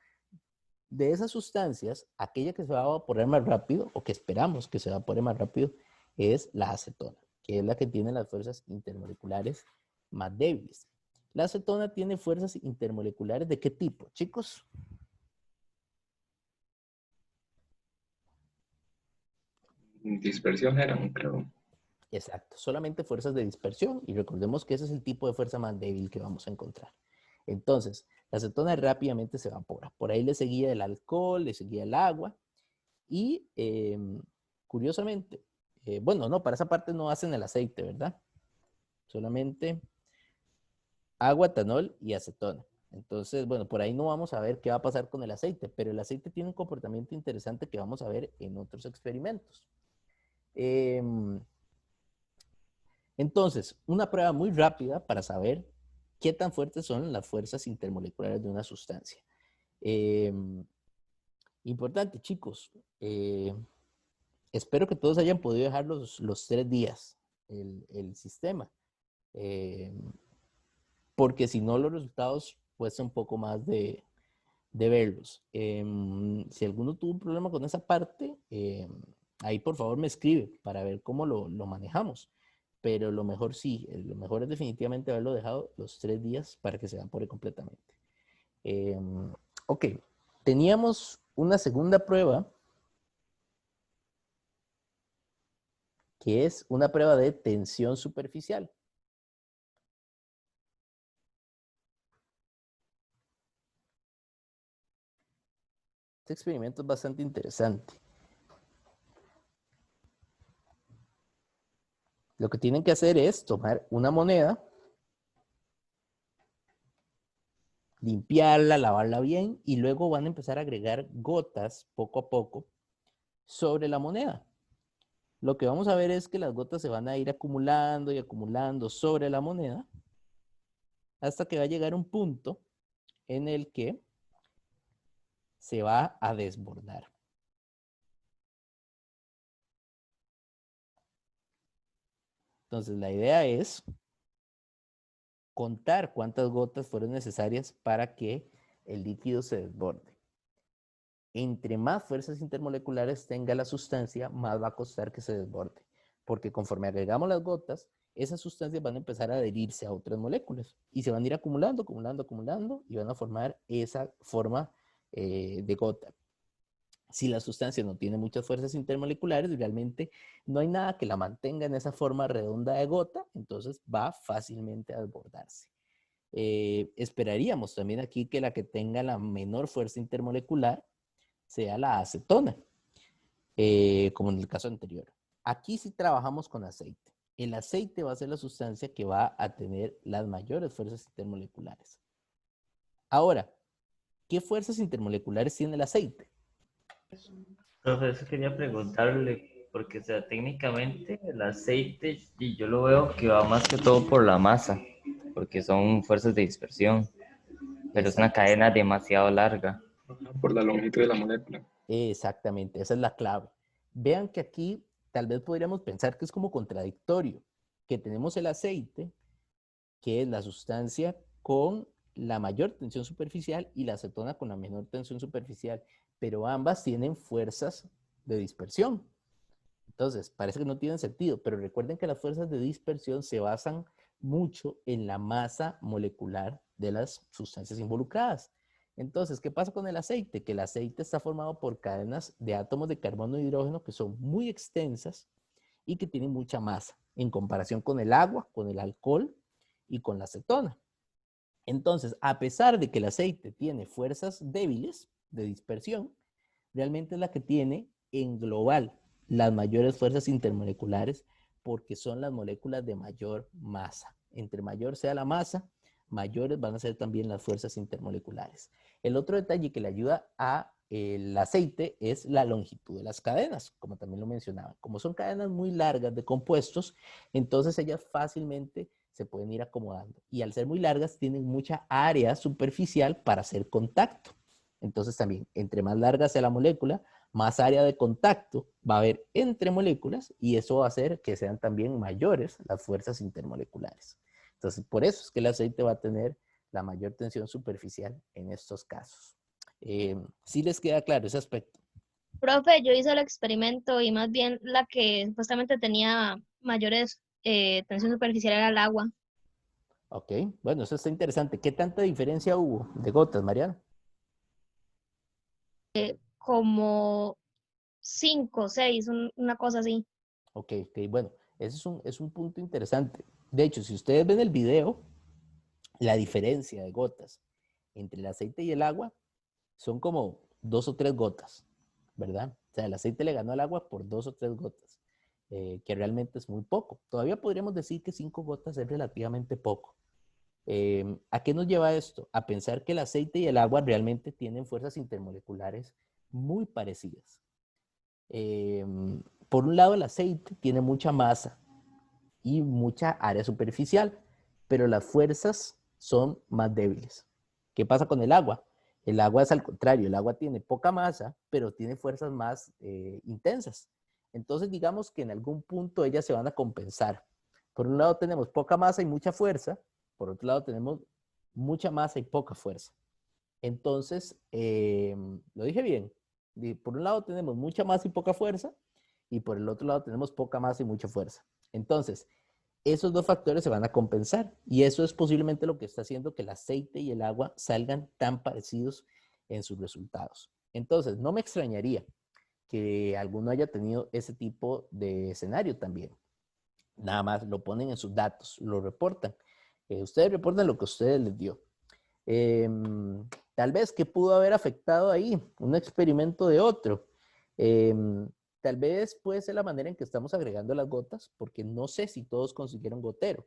De esas sustancias, aquella que se va a evaporar más rápido, o que esperamos que se evapore más rápido, es la acetona, que es la que tiene las fuerzas intermoleculares más débiles. La acetona tiene fuerzas intermoleculares ¿de qué tipo, chicos? Dispersión eran, creo. Exacto, solamente fuerzas de dispersión, y recordemos que ese es el tipo de fuerza más débil que vamos a encontrar. Entonces, la acetona rápidamente se evapora. Por ahí le seguía el alcohol, le seguía el agua, y curiosamente, bueno, no, para esa parte no hacen el aceite, ¿verdad? Solamente agua, etanol y acetona. Entonces, bueno, por ahí no vamos a ver qué va a pasar con el aceite, pero el aceite tiene un comportamiento interesante que vamos a ver en otros experimentos. Entonces, una prueba muy rápida para saber qué tan fuertes son las fuerzas intermoleculares de una sustancia. Importante, chicos. Espero que todos hayan podido dejar los 3 días el sistema. Porque si no, los resultados cuesta un poco más de verlos. Si alguno tuvo un problema con esa parte, ahí por favor me escribe para ver cómo lo manejamos. Pero lo mejor sí, lo mejor es definitivamente haberlo dejado los 3 días para que se evapore completamente. Ok, teníamos una segunda prueba que es una prueba de tensión superficial. Este experimento es bastante interesante. Lo que tienen que hacer es tomar una moneda, limpiarla, lavarla bien y luego van a empezar a agregar gotas poco a poco sobre la moneda. Lo que vamos a ver es que las gotas se van a ir acumulando y acumulando sobre la moneda hasta que va a llegar un punto en el que se va a desbordar. Entonces la idea es contar cuántas gotas fueron necesarias para que el líquido se desborde. Entre más fuerzas intermoleculares tenga la sustancia, más va a costar que se desborde. Porque conforme agregamos las gotas, esas sustancias van a empezar a adherirse a otras moléculas y se van a ir acumulando, acumulando, acumulando y van a formar esa forma de gota. Si la sustancia no tiene muchas fuerzas intermoleculares, realmente no hay nada que la mantenga en esa forma redonda de gota, entonces va fácilmente a desbordarse. esperaríamos también aquí que la que tenga la menor fuerza intermolecular sea la acetona, como en el caso anterior. Aquí sí trabajamos con aceite. El aceite va a ser la sustancia que va a tener las mayores fuerzas intermoleculares. Ahora, ¿qué fuerzas intermoleculares tiene el aceite? Profesor, quería preguntarle, porque o sea, técnicamente el aceite, y yo lo veo que va más que todo por la masa, porque son fuerzas de dispersión, pero es una Exacto. cadena demasiado larga. Por la longitud de la molécula. Exactamente, esa es la clave. Vean que aquí tal vez podríamos pensar que es como contradictorio, que tenemos el aceite, que es la sustancia con la mayor tensión superficial, y la acetona con la menor tensión superficial, pero ambas tienen fuerzas de dispersión. Entonces, parece que no tienen sentido, pero recuerden que las fuerzas de dispersión se basan mucho en la masa molecular de las sustancias involucradas. Entonces, ¿qué pasa con el aceite? Que el aceite está formado por cadenas de átomos de carbono e hidrógeno que son muy extensas y que tienen mucha masa en comparación con el agua, con el alcohol y con la acetona. Entonces, a pesar de que el aceite tiene fuerzas débiles de dispersión, realmente es la que tiene en global las mayores fuerzas intermoleculares, porque son las moléculas de mayor masa. Entre mayor sea la masa, mayores van a ser también las fuerzas intermoleculares. El otro detalle que le ayuda a el aceite es la longitud de las cadenas, como también lo mencionaba. Como son cadenas muy largas de compuestos, entonces ellas fácilmente se pueden ir acomodando. Y al ser muy largas, tienen mucha área superficial para hacer contacto. Entonces también, entre más larga sea la molécula, más área de contacto va a haber entre moléculas, y eso va a hacer que sean también mayores las fuerzas intermoleculares. Entonces, por eso es que el aceite va a tener la mayor tensión superficial en estos casos. ¿Sí les queda claro ese aspecto? Profe, yo hice el experimento y más bien la que supuestamente tenía mayores tensión superficial era el agua. Ok, bueno, eso está interesante. ¿Qué tanta diferencia hubo de gotas, Mariana? Como 5, 6, una cosa así. Ok, bueno, ese es un punto interesante. De hecho, si ustedes ven el video, la diferencia de gotas entre el aceite y el agua son como 2 o 3 gotas, ¿verdad? O sea, el aceite le ganó al agua por 2 o 3 gotas, que realmente es muy poco. Todavía podríamos decir que 5 gotas es relativamente poco. ¿A qué nos lleva esto? A pensar que el aceite y el agua realmente tienen fuerzas intermoleculares muy parecidas. Por un lado, el aceite tiene mucha masa y mucha área superficial, pero las fuerzas son más débiles. ¿Qué pasa con el agua? El agua es al contrario, el agua tiene poca masa, pero tiene fuerzas más intensas. Entonces, digamos que en algún punto ellas se van a compensar. Por un lado tenemos poca masa y mucha fuerza, por otro lado tenemos mucha masa y poca fuerza. Entonces, lo dije bien. Por un lado tenemos mucha masa y poca fuerza, y por el otro lado tenemos poca masa y mucha fuerza. Entonces, esos dos factores se van a compensar, y eso es posiblemente lo que está haciendo que el aceite y el agua salgan tan parecidos en sus resultados. Entonces, no me extrañaría que alguno haya tenido ese tipo de escenario también. Nada más lo ponen en sus datos, lo reportan. Ustedes reportan lo que ustedes les dio. Tal vez que pudo haber afectado ahí un experimento de otro. Tal vez puede ser la manera en que estamos agregando las gotas, porque no sé si todos consiguieron gotero.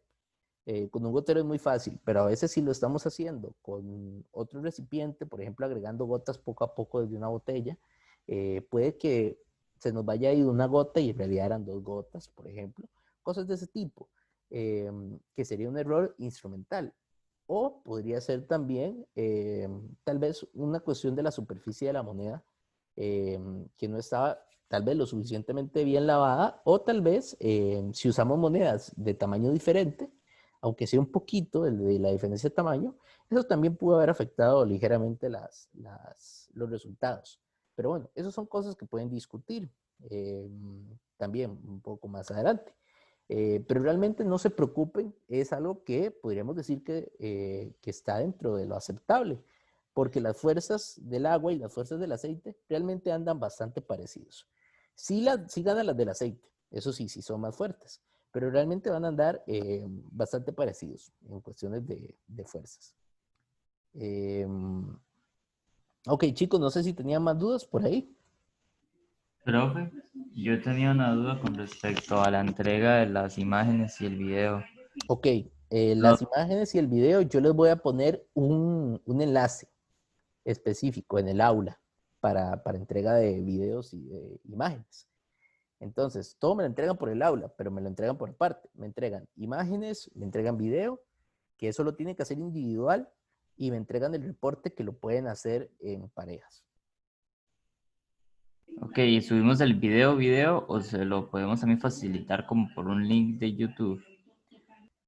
Con un gotero es muy fácil, pero a veces si lo estamos haciendo con otro recipiente, por ejemplo, agregando gotas poco a poco desde una botella, puede que se nos vaya a ir una gota y en realidad eran 2 gotas, por ejemplo. Cosas de ese tipo, que sería un error instrumental. O podría ser también tal vez una cuestión de la superficie de la moneda, que no estaba tal vez lo suficientemente bien lavada, o tal vez si usamos monedas de tamaño diferente, aunque sea un poquito de la diferencia de tamaño, eso también pudo haber afectado ligeramente los resultados. Pero bueno, esas son cosas que pueden discutir también un poco más adelante. Pero realmente no se preocupen, es algo que podríamos decir que está dentro de lo aceptable, porque las fuerzas del agua y las fuerzas del aceite realmente andan bastante parecidos. Sí ganan las del aceite, eso sí, sí son más fuertes, pero realmente van a andar bastante parecidos en cuestiones de fuerzas. Ok, chicos, no sé si tenían más dudas por ahí. Profe, yo tenía una duda con respecto a la entrega de las imágenes y el video. Ok, No, las imágenes y el video, yo les voy a poner un enlace específico en el aula para entrega de videos y de imágenes. Entonces, todo me lo entregan por el aula, pero me lo entregan por aparte. Me entregan imágenes, me entregan video, que eso lo tienen que hacer individual, y me entregan el reporte que lo pueden hacer en parejas. ok, ¿y subimos el video o se lo podemos también facilitar como por un link de YouTube?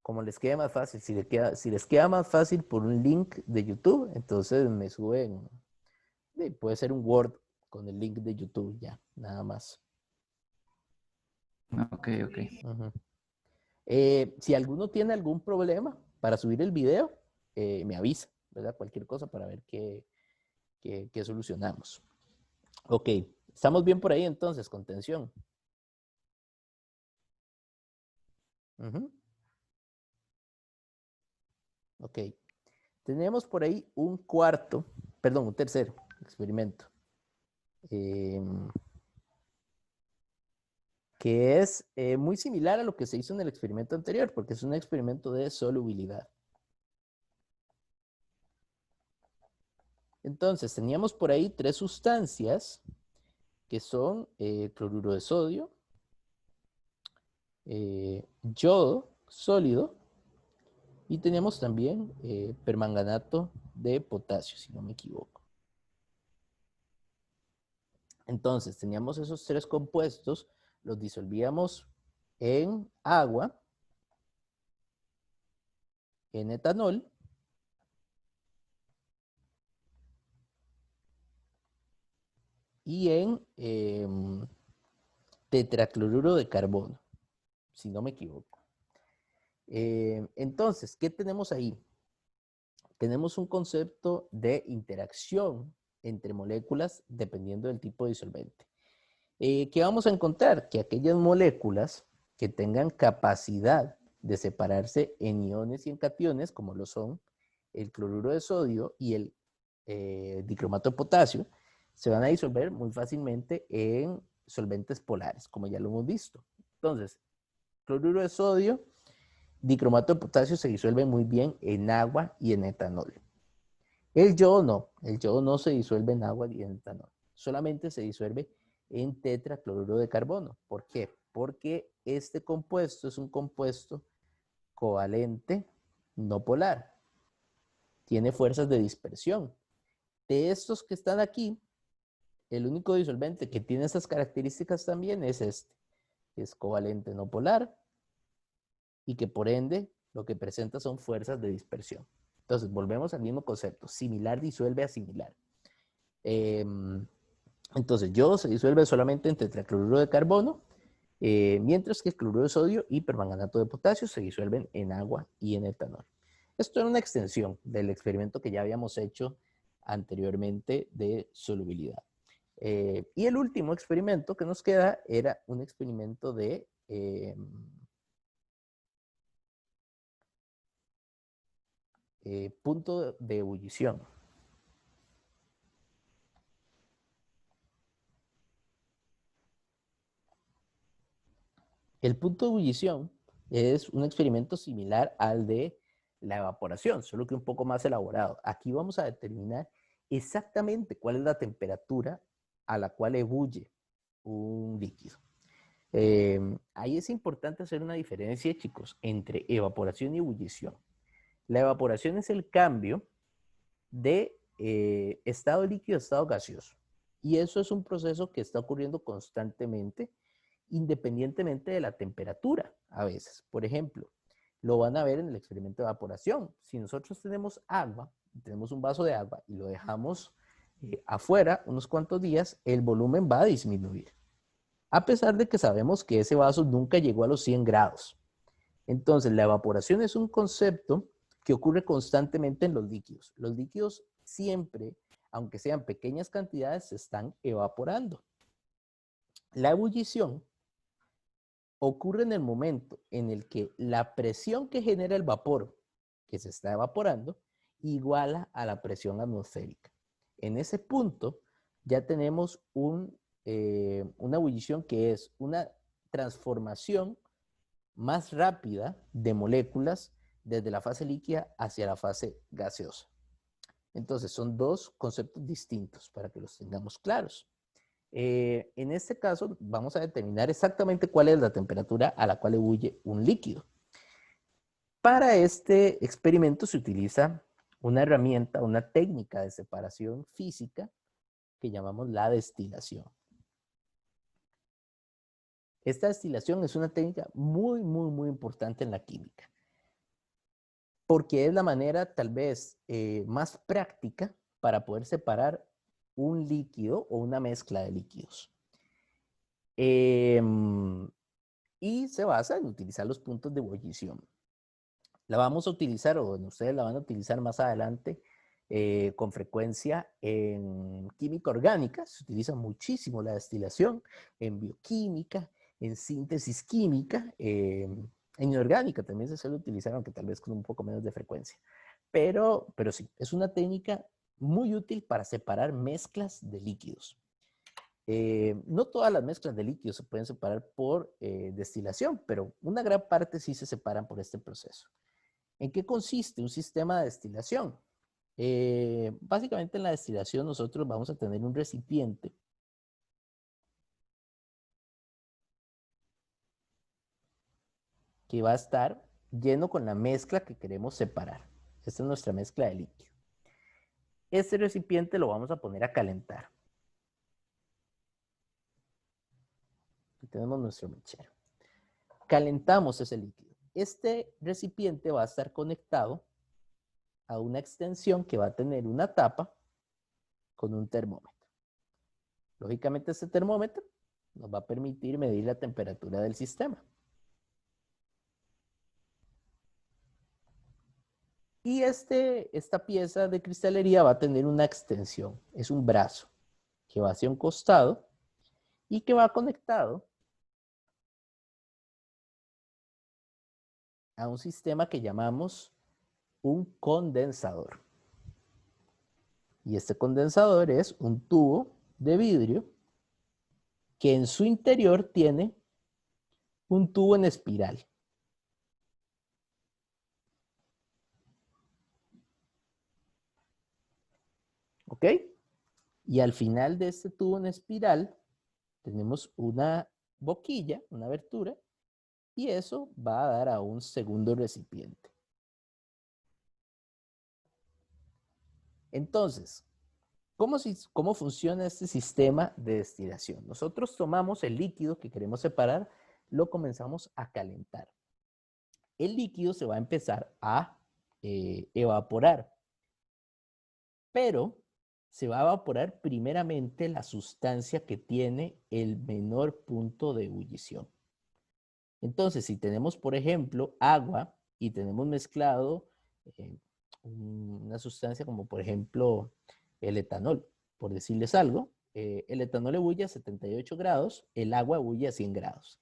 Como les quede más fácil, si les queda más fácil por un link de YouTube, entonces me suben, puede ser un Word con el link de YouTube ya, nada más. Ok, ok. Ujú. Si alguno tiene algún problema para subir el video, me avisa, ¿verdad? Cualquier cosa para ver qué solucionamos. Ok, estamos bien por ahí entonces, contención. Ujú. Ok, tenemos por ahí un tercer experimento, que es muy similar a lo que se hizo en el experimento anterior, porque es un experimento de solubilidad. Entonces, teníamos por ahí 3 sustancias que son cloruro de sodio, yodo sólido, y teníamos también permanganato de potasio, si no me equivoco. Entonces, teníamos esos 3 compuestos, los disolvíamos en agua, en etanol, y en tetracloruro de carbono, si no me equivoco. Entonces, ¿qué tenemos ahí? Tenemos un concepto de interacción entre moléculas dependiendo del tipo de disolvente. ¿Qué vamos a encontrar? Que aquellas moléculas que tengan capacidad de separarse en iones y en cationes, como lo son el cloruro de sodio y el dicromato de potasio, se van a disolver muy fácilmente en solventes polares, como ya lo hemos visto. Entonces, cloruro de sodio, dicromato de potasio se disuelve muy bien en agua y en etanol. El yodo no se disuelve en agua y en etanol, solamente se disuelve en tetracloruro de carbono. ¿Por qué? Porque este compuesto es un compuesto covalente no polar, tiene fuerzas de dispersión. De estos que están aquí, el único disolvente que tiene estas características también es este, que es covalente no polar y que por ende lo que presenta son fuerzas de dispersión. Entonces, volvemos al mismo concepto, similar disuelve a similar. Entonces, yodo se disuelve solamente en tetracloruro de carbono, mientras que el cloruro de sodio y permanganato de potasio se disuelven en agua y en etanol. Esto era una extensión del experimento que ya habíamos hecho anteriormente de solubilidad. Y el último experimento que nos queda era un experimento de punto de ebullición. El punto de ebullición es un experimento similar al de la evaporación, solo que un poco más elaborado. Aquí vamos a determinar exactamente cuál es la temperatura a la cual ebulle un líquido. Ahí es importante hacer una diferencia, chicos, entre evaporación y ebullición. La evaporación es el cambio de estado líquido a estado gaseoso. Y eso es un proceso que está ocurriendo constantemente, independientemente de la temperatura a veces. Por ejemplo, lo van a ver en el experimento de evaporación. Si nosotros tenemos agua, tenemos un vaso de agua y lo dejamos afuera unos cuantos días, el volumen va a disminuir. A pesar de que sabemos que ese vaso nunca llegó a los 100 grados. Entonces, la evaporación es un concepto que ocurre constantemente en los líquidos. Los líquidos siempre, aunque sean pequeñas cantidades, se están evaporando. La ebullición ocurre en el momento en el que la presión que genera el vapor que se está evaporando iguala a la presión atmosférica. En ese punto ya tenemos una ebullición que es una transformación más rápida de moléculas desde la fase líquida hacia la fase gaseosa. Entonces, son dos conceptos distintos para que los tengamos claros. En este caso, vamos a determinar exactamente cuál es la temperatura a la cual ebulle un líquido. Para este experimento se utiliza una herramienta, una técnica de separación física que llamamos la destilación. Esta destilación es una técnica muy, muy, muy importante en la química, porque es la manera tal vez más práctica para poder separar un líquido o una mezcla de líquidos. Y se basa en utilizar los puntos de ebullición. La vamos a utilizar, o bueno, ustedes la van a utilizar más adelante con frecuencia en química orgánica. Se utiliza muchísimo la destilación en bioquímica, en síntesis química, en inorgánica también se suele utilizar, aunque tal vez con un poco menos de frecuencia. Pero sí, es una técnica muy útil para separar mezclas de líquidos. No todas las mezclas de líquidos se pueden separar por destilación, pero una gran parte sí se separan por este proceso. ¿En qué consiste un sistema de destilación? Básicamente en la destilación nosotros vamos a tener un recipiente que va a estar lleno con la mezcla que queremos separar. Esta es nuestra mezcla de líquido. Este recipiente lo vamos a poner a calentar. Aquí tenemos nuestro mechero. Calentamos ese líquido. Este recipiente va a estar conectado a una extensión que va a tener una tapa con un termómetro. Lógicamente este termómetro nos va a permitir medir la temperatura del sistema. Y esta pieza de cristalería va a tener una extensión, es un brazo que va hacia un costado y que va conectado a un sistema que llamamos un condensador. Y este condensador es un tubo de vidrio que en su interior tiene un tubo en espiral. ¿Ok? Y al final de este tubo en espiral tenemos una boquilla, una abertura, y eso va a dar a un segundo recipiente. Entonces, ¿cómo funciona este sistema de destilación? Nosotros tomamos el líquido que queremos separar, lo comenzamos a calentar. El líquido se va a empezar a evaporar, pero se va a evaporar primeramente la sustancia que tiene el menor punto de ebullición. Entonces, si tenemos, por ejemplo, agua y tenemos mezclado una sustancia como, por ejemplo, el etanol, por decirles algo, el etanol ebulle a 78 grados, el agua ebulle a 100 grados.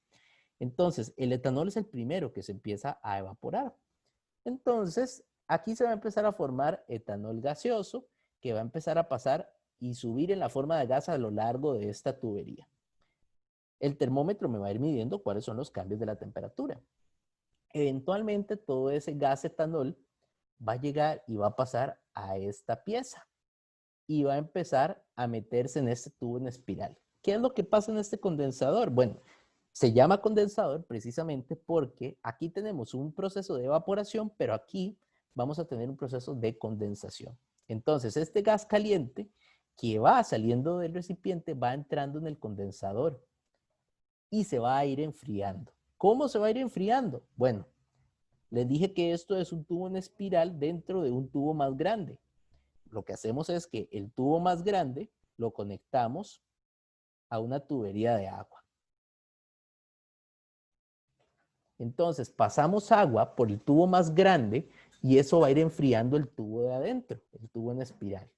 Entonces, el etanol es el primero que se empieza a evaporar. Entonces, aquí se va a empezar a formar etanol gaseoso, que va a empezar a pasar y subir en la forma de gas a lo largo de esta tubería. El termómetro me va a ir midiendo cuáles son los cambios de la temperatura. Eventualmente todo ese gas etanol va a llegar y va a pasar a esta pieza y va a empezar a meterse en este tubo en espiral. ¿Qué es lo que pasa en este condensador? Bueno, se llama condensador precisamente porque aquí tenemos un proceso de evaporación, pero aquí vamos a tener un proceso de condensación. Entonces, este gas caliente que va saliendo del recipiente va entrando en el condensador y se va a ir enfriando. ¿Cómo se va a ir enfriando? Bueno, les dije que esto es un tubo en espiral dentro de un tubo más grande. Lo que hacemos es que el tubo más grande lo conectamos a una tubería de agua. Entonces, pasamos agua por el tubo más grande y eso va a ir enfriando el tubo de adentro, el tubo en espiral.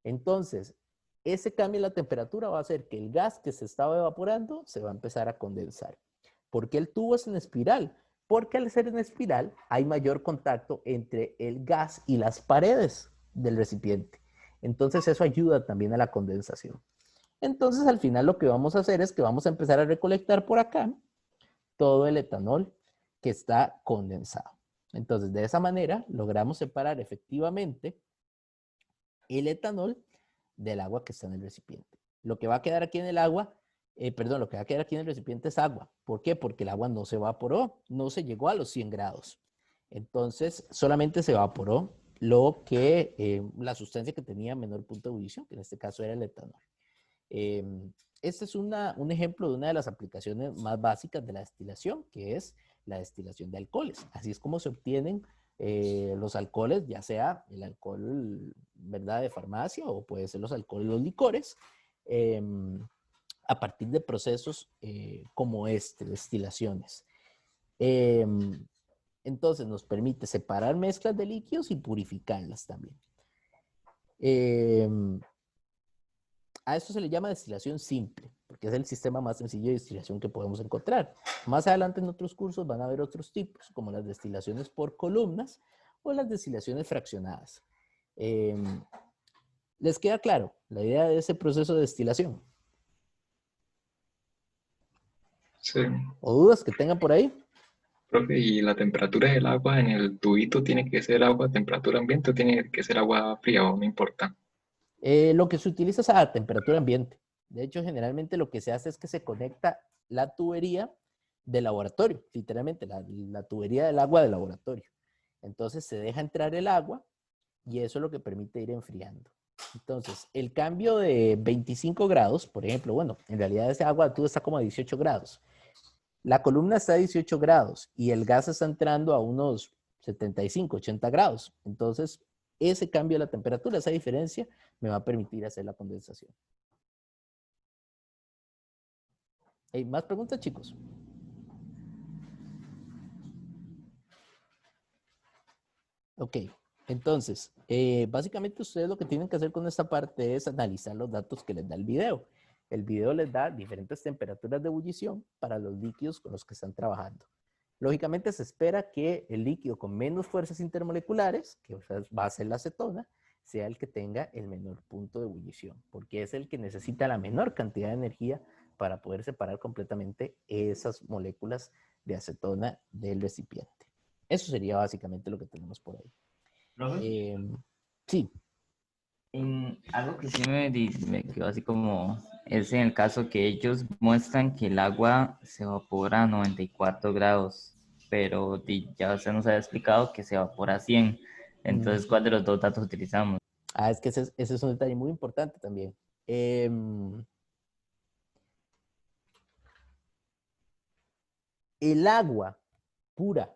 Entonces, ese cambio en la temperatura va a hacer que el gas que se estaba evaporando se va a empezar a condensar. ¿Por qué el tubo es en espiral? Porque al ser en espiral hay mayor contacto entre el gas y las paredes del recipiente. Entonces eso ayuda también a la condensación. Entonces al final lo que vamos a hacer es que vamos a empezar a recolectar por acá todo el etanol que está condensado. Entonces de esa manera logramos separar efectivamente el etanol del agua que está en el recipiente. Lo que va a quedar aquí en el agua, lo que va a quedar aquí en el recipiente es agua. ¿Por qué? Porque el agua no se evaporó, no se llegó a los 100 grados. Entonces, solamente se evaporó la sustancia que tenía menor punto de ebullición, que en este caso era el etanol. Este es un ejemplo de una de las aplicaciones más básicas de la destilación, que es la destilación de alcoholes. Así es como se obtienen los alcoholes, ya sea el alcohol, ¿verdad?, de farmacia o puede ser los alcoholes, los licores, a partir de procesos como destilaciones. Entonces nos permite separar mezclas de líquidos y purificarlas también. A esto se le llama destilación simple, porque es el sistema más sencillo de destilación que podemos encontrar. Más adelante en otros cursos van a haber otros tipos, como las destilaciones por columnas o las destilaciones fraccionadas. ¿Les queda claro la idea de ese proceso de destilación? Sí. ¿O dudas que tengan por ahí? Profe, ¿y la temperatura del agua en el tubito tiene que ser agua a temperatura ambiente o tiene que ser agua fría o no importa? Lo que se utiliza es a temperatura ambiente. De hecho, generalmente lo que se hace es que se conecta la tubería del laboratorio, literalmente la tubería del agua del laboratorio. Entonces se deja entrar el agua y eso es lo que permite ir enfriando. Entonces, el cambio de 25 grados, por ejemplo, bueno, en realidad ese agua de tubo está como a 18 grados. La columna está a 18 grados y el gas está entrando a unos 75, 80 grados. Entonces, ese cambio de la temperatura, esa diferencia, me va a permitir hacer la condensación. ¿Hay más preguntas, chicos? Ok, entonces, básicamente ustedes lo que tienen que hacer con esta parte es analizar los datos que les da el video. El video les da diferentes temperaturas de ebullición para los líquidos con los que están trabajando. Lógicamente se espera que el líquido con menos fuerzas intermoleculares, que va a ser la acetona, sea el que tenga el menor punto de ebullición, porque es el que necesita la menor cantidad de energía para poder separar completamente esas moléculas de acetona del recipiente. Eso sería básicamente lo que tenemos por ahí. ¿Profe? Sí. Algo que sí me quedó así como es en el caso que ellos muestran que el agua se evapora a 94 grados, pero ya se nos había explicado que se evapora a 100. Entonces, ¿cuál de los dos datos utilizamos? Es que ese es un detalle muy importante también. El agua pura,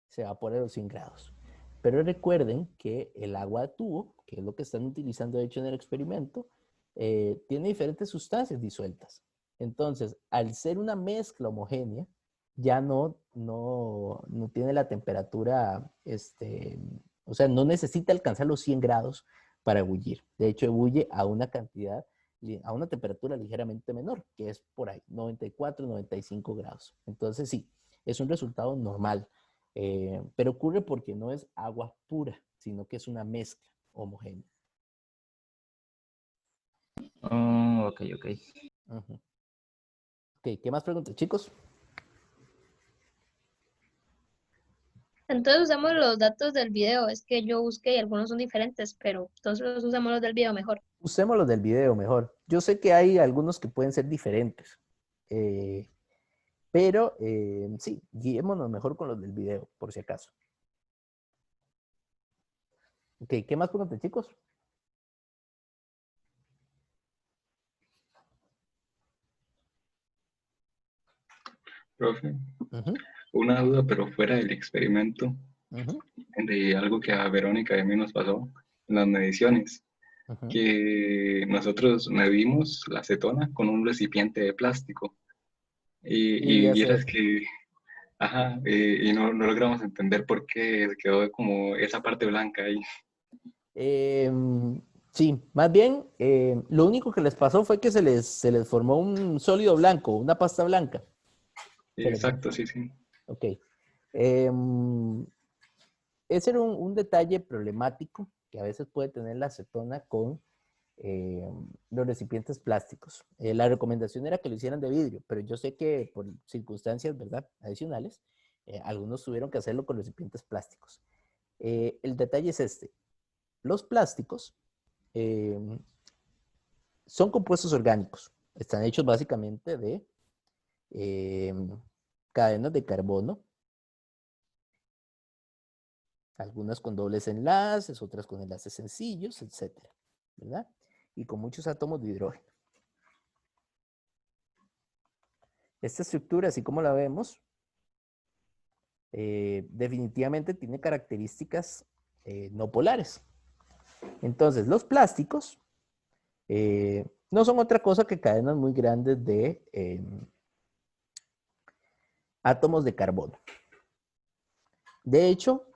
se evapora a los 100 grados. Pero recuerden que el agua de tubo, que es lo que están utilizando de hecho en el experimento, tiene diferentes sustancias disueltas. Entonces, al ser una mezcla homogénea, ya no tiene la temperatura, o sea, no necesita alcanzar los 100 grados para ebullir. De hecho, ebulle a una temperatura ligeramente menor, que es por ahí, 94, 95 grados. Entonces, sí, es un resultado normal. Pero ocurre porque no es agua pura, sino que es una mezcla homogénea. Ok. Uh-huh. Ok, ¿qué más preguntas, chicos? Entonces usamos los datos del video. Es que yo busqué y algunos son diferentes, pero entonces usamos los del video mejor. Usemos los del video mejor. Yo sé que hay algunos que pueden ser diferentes. Pero sí, guiémonos mejor con los del video, por si acaso. Ok, ¿qué más preguntas, chicos? Profe, una duda, pero fuera del experimento, de algo que a Verónica y a mí nos pasó en las mediciones, que nosotros medimos la acetona con un recipiente de plástico y vieras que, y no logramos entender por qué quedó como esa parte blanca ahí. Sí, más bien, lo único que les pasó fue que se les formó un sólido blanco, una pasta blanca. Exacto, sí, sí. Ok. Ese era un detalle problemático que a veces puede tener la acetona con los recipientes plásticos. La recomendación era que lo hicieran de vidrio, pero yo sé que por circunstancias, ¿verdad?, adicionales, algunos tuvieron que hacerlo con recipientes plásticos. El detalle es este. Los plásticos son compuestos orgánicos. Están hechos básicamente de cadenas de carbono, algunas con dobles enlaces, otras con enlaces sencillos, etcétera, ¿verdad? Y con muchos átomos de hidrógeno. Esta estructura, así como la vemos, definitivamente tiene características no polares. Entonces, los plásticos no son otra cosa que cadenas muy grandes de átomos de carbono. De hecho,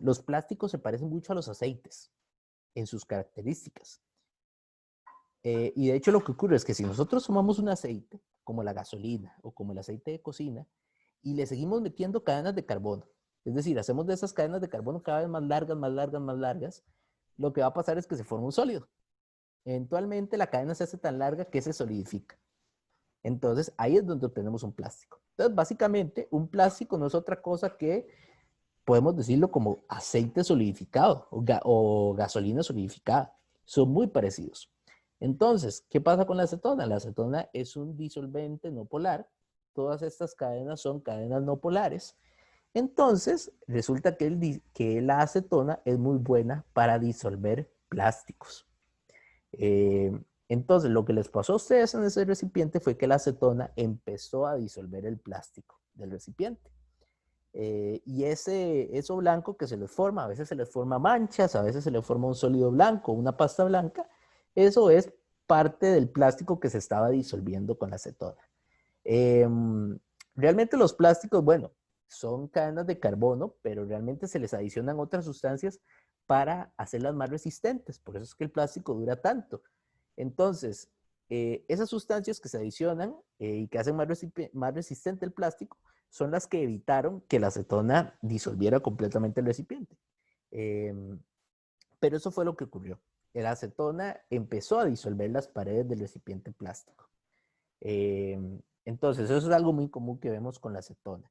los plásticos se parecen mucho a los aceites en sus características. Y de hecho lo que ocurre es que si nosotros tomamos un aceite, como la gasolina o como el aceite de cocina, y le seguimos metiendo cadenas de carbono, es decir, hacemos de esas cadenas de carbono cada vez más largas, más largas, más largas, lo que va a pasar es que se forma un sólido. Eventualmente la cadena se hace tan larga que se solidifica. Entonces ahí es donde obtenemos un plástico. Entonces básicamente un plástico no es otra cosa que, podemos decirlo como aceite solidificado o gasolina solidificada. Son muy parecidos. Entonces, ¿qué pasa con la acetona? La acetona es un disolvente no polar. Todas estas cadenas son cadenas no polares. Entonces, resulta que la acetona es muy buena para disolver plásticos. Entonces, lo que les pasó a ustedes en ese recipiente fue que la acetona empezó a disolver el plástico del recipiente. Y eso blanco que se les forma, a veces se les forma manchas, a veces se les forma un sólido blanco, una pasta blanca, eso es parte del plástico que se estaba disolviendo con la acetona. Realmente los plásticos, bueno, son cadenas de carbono, pero realmente se les adicionan otras sustancias para hacerlas más resistentes. Por eso es que el plástico dura tanto. Entonces, esas sustancias que se adicionan y que hacen más resistente el plástico son las que evitaron que la acetona disolviera completamente el recipiente. Pero eso fue lo que ocurrió. La acetona empezó a disolver las paredes del recipiente plástico. Entonces, eso es algo muy común que vemos con la acetona.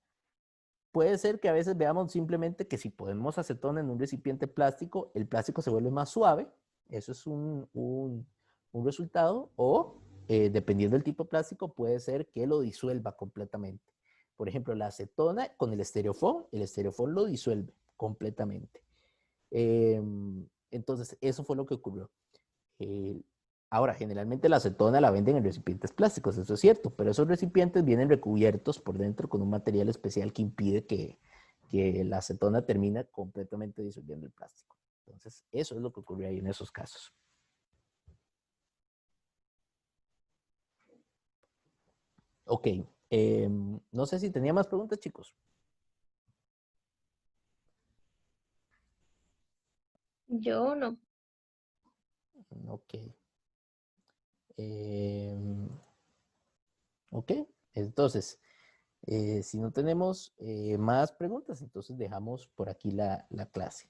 Puede ser que a veces veamos simplemente que si ponemos acetona en un recipiente plástico, el plástico se vuelve más suave. Eso es un resultado. O, dependiendo del tipo de plástico, puede ser que lo disuelva completamente. Por ejemplo, la acetona con el estereofón lo disuelve completamente. Entonces, eso fue lo que ocurrió. Ahora, generalmente la acetona la venden en recipientes plásticos, eso es cierto, pero esos recipientes vienen recubiertos por dentro con un material especial que impide que la acetona termine completamente disolviendo el plástico. Entonces, eso es lo que ocurrió ahí en esos casos. Ok, no sé si tenía más preguntas, chicos. Yo no. Ok. Ok, entonces, si no tenemos más preguntas, entonces dejamos por aquí la clase.